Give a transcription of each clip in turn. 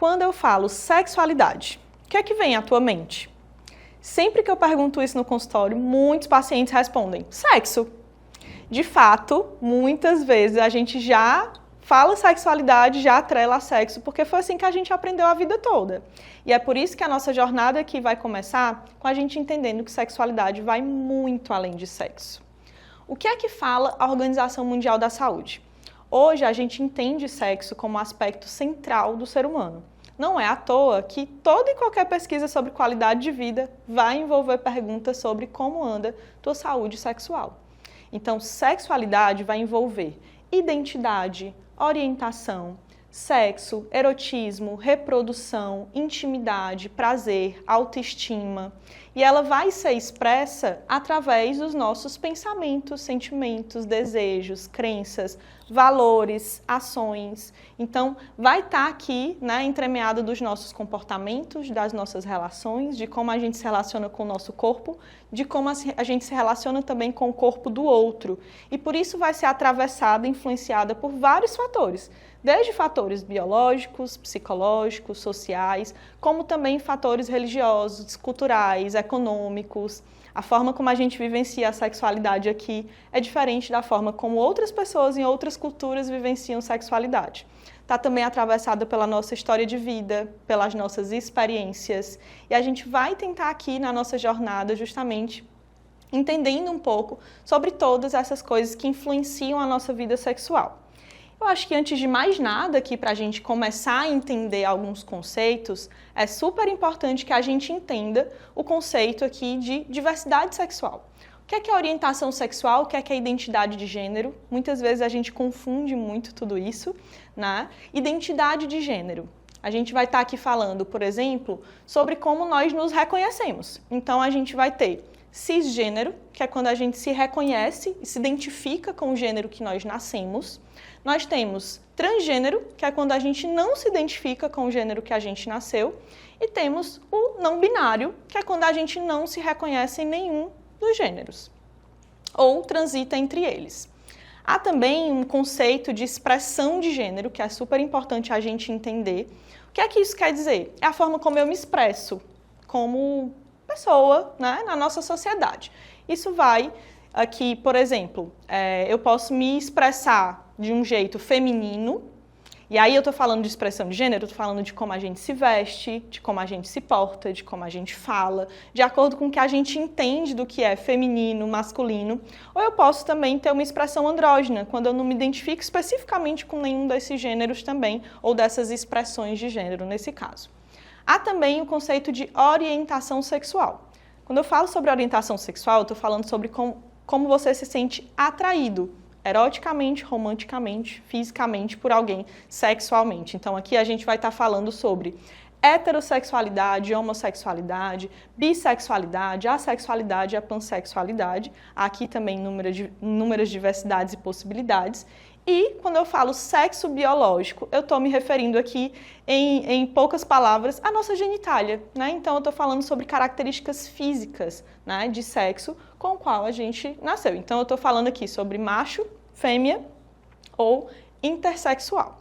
quando eu falo sexualidade, o que é que vem à tua mente? Sempre que eu pergunto isso no consultório, muitos pacientes respondem, sexo. De fato, muitas vezes a gente já fala sexualidade, já atrela a sexo, porque foi assim que a gente aprendeu a vida toda. E é por isso que a nossa jornada aqui vai começar com a gente entendendo que sexualidade vai muito além de sexo. O que é que fala a Organização Mundial da Saúde? Hoje a gente entende sexo como aspecto central do ser humano. Não é à toa que toda e qualquer pesquisa sobre qualidade de vida vai envolver perguntas sobre como anda tua saúde sexual. Então, sexualidade vai envolver identidade, orientação, sexo, erotismo, reprodução, intimidade, prazer, autoestima. E ela vai ser expressa através dos nossos pensamentos, sentimentos, desejos, crenças, valores, ações. Então, vai estar aqui, né, entremeado dos nossos comportamentos, das nossas relações, de como a gente se relaciona com o nosso corpo, de como a gente se relaciona também com o corpo do outro. E por isso vai ser atravessada, influenciada por vários fatores. Desde fatores biológicos, psicológicos, sociais, como também fatores religiosos, culturais, econômicos. A forma como a gente vivencia a sexualidade aqui é diferente da forma como outras pessoas em outras culturas vivenciam sexualidade. Está também atravessada pela nossa história de vida, pelas nossas experiências. E a gente vai tentar aqui na nossa jornada justamente entendendo um pouco sobre todas essas coisas que influenciam a nossa vida sexual. Eu acho que antes de mais nada aqui, para a gente começar a entender alguns conceitos, é super importante que a gente entenda o conceito aqui de diversidade sexual. O que é orientação sexual? O que é identidade de gênero? Muitas vezes a gente confunde muito tudo isso, né? Identidade de gênero. A gente vai estar aqui falando, por exemplo, sobre como nós nos reconhecemos. Então, a gente vai ter cisgênero, que é quando a gente se reconhece e se identifica com o gênero que nós nascemos. Nós temos transgênero, que é quando a gente não se identifica com o gênero que a gente nasceu. E temos o não binário, que é quando a gente não se reconhece em nenhum dos gêneros, ou transita entre eles. Há também um conceito de expressão de gênero, que é super importante a gente entender. O que é que isso quer dizer? É a forma como eu me expresso como pessoa, né, na nossa sociedade. Isso vai aqui, por exemplo, eu posso me expressar de um jeito feminino, e aí eu estou falando de expressão de gênero, eu estou falando de como a gente se veste, de como a gente se porta, de como a gente fala, de acordo com o que a gente entende do que é feminino, masculino. Ou eu posso também ter uma expressão andrógena, quando eu não me identifico especificamente com nenhum desses gêneros também, ou dessas expressões de gênero nesse caso. Há também o conceito de orientação sexual. Quando eu falo sobre orientação sexual, eu estou falando sobre como você se sente atraído eroticamente, romanticamente, fisicamente por alguém, sexualmente. Então aqui a gente vai estar falando sobre heterossexualidade, homossexualidade, bissexualidade, assexualidade, a pansexualidade. Aqui também inúmeras diversidades e possibilidades. E quando eu falo sexo biológico, eu estou me referindo aqui, em poucas palavras, à nossa genitália, né? Então eu estou falando sobre características físicas, né, de sexo com o qual a gente nasceu. Então eu estou falando aqui sobre macho, fêmea ou intersexual.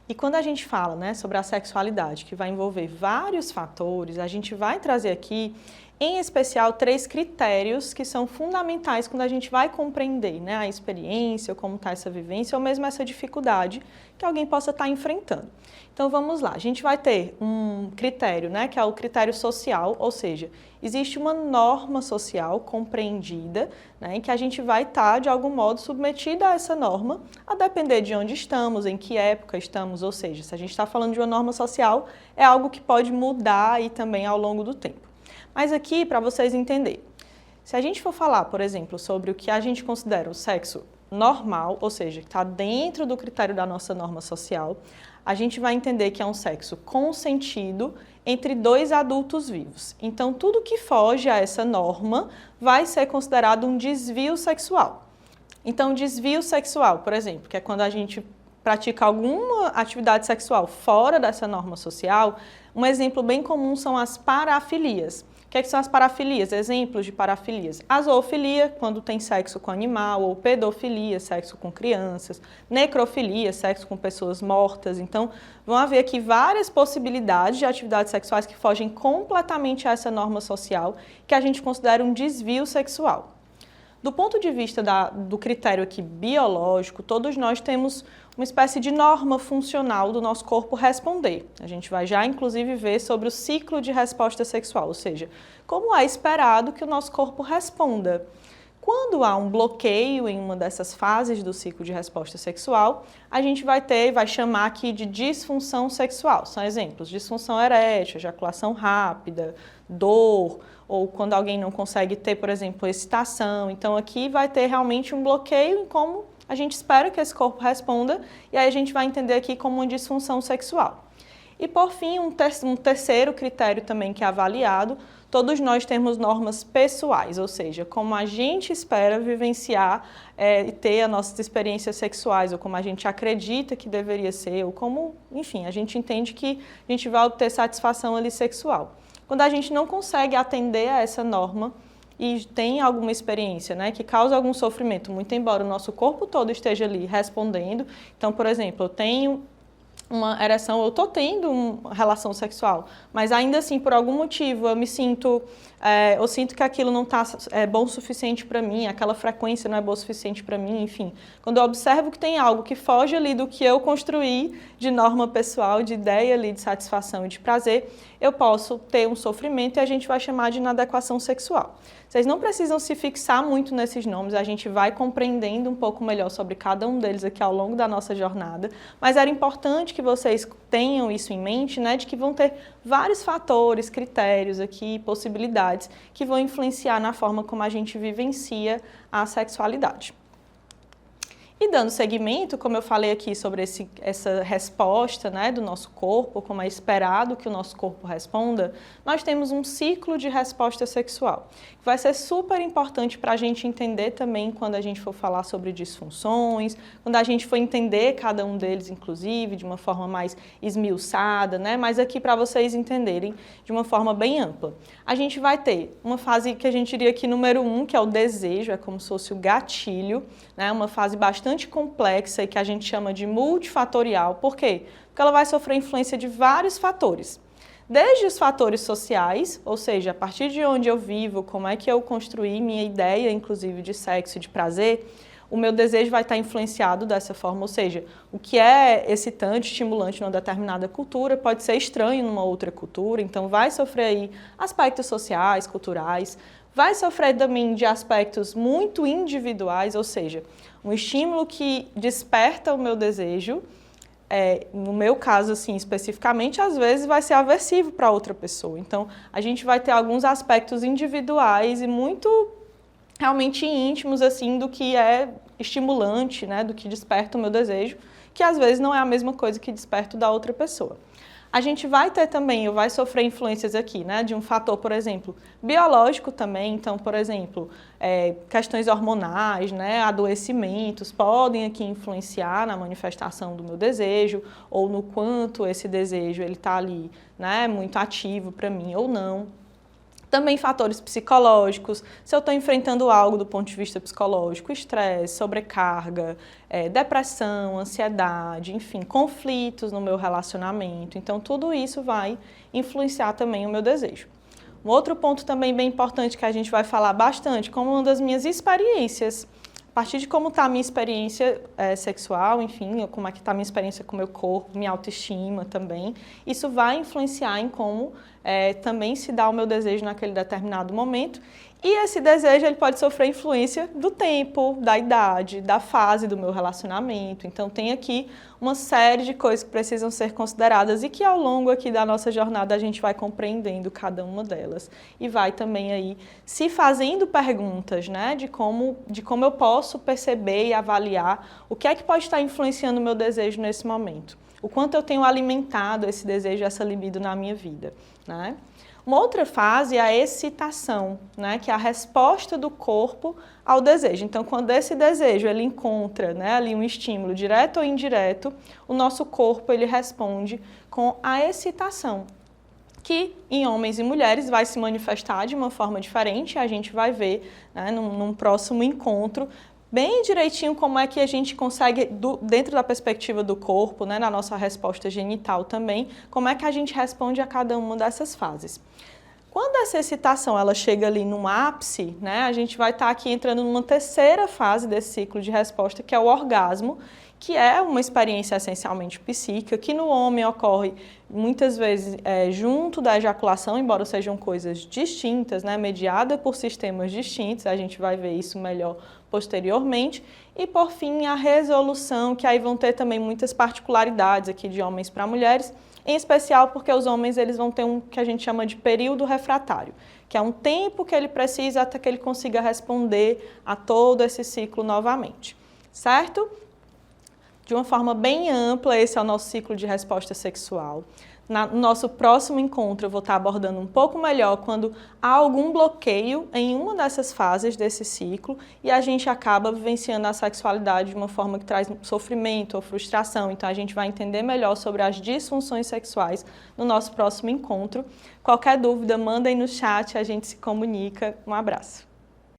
E quando a gente fala, né, sobre a sexualidade, que vai envolver vários fatores, a gente vai trazer aqui, em especial, 3 critérios que são fundamentais quando a gente vai compreender, né, a experiência, ou como está essa vivência, ou mesmo essa dificuldade que alguém possa estar enfrentando. Então vamos lá, a gente vai ter um critério, né, que é o critério social, ou seja, existe uma norma social compreendida, né, em que a gente vai estar, de algum modo, submetida a essa norma, a depender de onde estamos, em que época estamos, ou seja, se a gente está falando de uma norma social, é algo que pode mudar aí também ao longo do tempo. Mas aqui, para vocês entenderem, se a gente for falar, por exemplo, sobre o que a gente considera o sexo normal, ou seja, que está dentro do critério da nossa norma social, a gente vai entender que é um sexo consentido entre 2 adultos vivos. Então, tudo que foge a essa norma vai ser considerado um desvio sexual. Então, desvio sexual, por exemplo, que é quando a gente pratica alguma atividade sexual fora dessa norma social, um exemplo bem comum são as parafilias. O que são as parafilias? Exemplos de parafilias. A zoofilia, quando tem sexo com animal, ou pedofilia, sexo com crianças, necrofilia, sexo com pessoas mortas. Então, vão haver aqui várias possibilidades de atividades sexuais que fogem completamente a essa norma social, que a gente considera um desvio sexual. Do ponto de vista do critério aqui biológico, todos nós temos uma espécie de norma funcional do nosso corpo responder. A gente vai já, inclusive, ver sobre o ciclo de resposta sexual, ou seja, como é esperado que o nosso corpo responda. Quando há um bloqueio em uma dessas fases do ciclo de resposta sexual, a gente vai chamar aqui de disfunção sexual. São exemplos: disfunção erétil, ejaculação rápida, dor, ou quando alguém não consegue ter, por exemplo, excitação. Então, aqui vai ter realmente um bloqueio em como a gente espera que esse corpo responda, e aí a gente vai entender aqui como uma disfunção sexual. E, por fim, um terceiro critério também que é avaliado, todos nós temos normas pessoais, ou seja, como a gente espera vivenciar e ter as nossas experiências sexuais, ou como a gente acredita que deveria ser, ou como, enfim, a gente entende que a gente vai obter satisfação ali sexual. Quando a gente não consegue atender a essa norma e tem alguma experiência, né, que causa algum sofrimento, muito embora o nosso corpo todo esteja ali respondendo. Então, por exemplo, eu tenho uma ereção, eu estou tendo uma relação sexual, mas ainda assim, por algum motivo, eu sinto que aquilo não está bom o suficiente para mim, aquela frequência não é boa o suficiente para mim, enfim. Quando eu observo que tem algo que foge ali do que eu construí de norma pessoal, de ideia ali de satisfação e de prazer, eu posso ter um sofrimento e a gente vai chamar de inadequação sexual. Vocês não precisam se fixar muito nesses nomes, a gente vai compreendendo um pouco melhor sobre cada um deles aqui ao longo da nossa jornada, mas era importante que vocês tenham isso em mente, né, de que vão ter vários fatores, critérios aqui, possibilidades que vão influenciar na forma como a gente vivencia a sexualidade. E dando seguimento, como eu falei aqui sobre essa resposta, né, do nosso corpo, como é esperado que o nosso corpo responda, nós temos um ciclo de resposta sexual. Vai ser super importante para a gente entender também quando a gente for falar sobre disfunções, quando a gente for entender cada um deles, inclusive, de uma forma mais esmiuçada, né, mas aqui para vocês entenderem de uma forma bem ampla. A gente vai ter uma fase que a gente diria que número 1, que é o desejo, é como se fosse o gatilho, né, uma fase bastante complexa e que a gente chama de multifatorial. Por quê? Porque ela vai sofrer influência de vários fatores. Desde os fatores sociais, ou seja, a partir de onde eu vivo, como é que eu construí minha ideia, inclusive, de sexo e de prazer, o meu desejo vai estar influenciado dessa forma, ou seja, o que é excitante, estimulante numa determinada cultura pode ser estranho numa outra cultura, então vai sofrer aí aspectos sociais, culturais, vai sofrer também de aspectos muito individuais, ou seja, um estímulo que desperta o meu desejo, no meu caso, assim, especificamente, às vezes vai ser aversivo para outra pessoa. Então, a gente vai ter alguns aspectos individuais e muito realmente íntimos, assim, do que é estimulante, né, do que desperta o meu desejo, que às vezes não é a mesma coisa que desperta o da outra pessoa. A gente vai ter também, vai sofrer influências aqui, né, de um fator, por exemplo, biológico também. Então, por exemplo, questões hormonais, né, adoecimentos podem aqui influenciar na manifestação do meu desejo ou no quanto esse desejo ele está ali, né, muito ativo para mim ou não. Também fatores psicológicos, se eu estou enfrentando algo do ponto de vista psicológico, estresse, sobrecarga, depressão, ansiedade, enfim, conflitos no meu relacionamento. Então, tudo isso vai influenciar também o meu desejo. Um outro ponto também bem importante que a gente vai falar bastante, como uma das minhas experiências, a partir de como está a minha experiência sexual, enfim, como é que está a minha experiência com o meu corpo, minha autoestima também, isso vai influenciar em como também se dá o meu desejo naquele determinado momento. E esse desejo ele pode sofrer influência do tempo, da idade, da fase do meu relacionamento. Então tem aqui uma série de coisas que precisam ser consideradas e que ao longo aqui da nossa jornada a gente vai compreendendo cada uma delas. E vai também aí se fazendo perguntas, né, de como eu posso perceber e avaliar o que é que pode estar influenciando o meu desejo nesse momento. O quanto eu tenho alimentado esse desejo, essa libido na minha vida, né? Uma outra fase é a excitação, né, que é a resposta do corpo ao desejo. Então, quando esse desejo ele encontra, né, ali um estímulo direto ou indireto, o nosso corpo ele responde com a excitação. que em homens e mulheres vai se manifestar de uma forma diferente. A gente vai ver, né, num próximo encontro bem direitinho como é que a gente consegue, dentro da perspectiva do corpo, né, na nossa resposta genital também, como é que a gente responde a cada uma dessas fases. Quando essa excitação ela chega ali no ápice, né, a gente vai estar aqui entrando numa terceira fase desse ciclo de resposta, que é o orgasmo, que é uma experiência essencialmente psíquica, que no homem ocorre muitas vezes junto da ejaculação, embora sejam coisas distintas, né, mediada por sistemas distintos, a gente vai ver isso melhor posteriormente. E por fim, a resolução, que aí vão ter também muitas particularidades aqui de homens para mulheres, em especial porque os homens eles vão ter um que a gente chama de período refratário, que é um tempo que ele precisa até que ele consiga responder a todo esse ciclo novamente, certo? De uma forma bem ampla, esse é o nosso ciclo de resposta sexual. No nosso próximo encontro, eu vou estar abordando um pouco melhor quando há algum bloqueio em uma dessas fases desse ciclo e a gente acaba vivenciando a sexualidade de uma forma que traz sofrimento ou frustração. Então, a gente vai entender melhor sobre as disfunções sexuais no nosso próximo encontro. Qualquer dúvida, mandem no chat, a gente se comunica. Um abraço.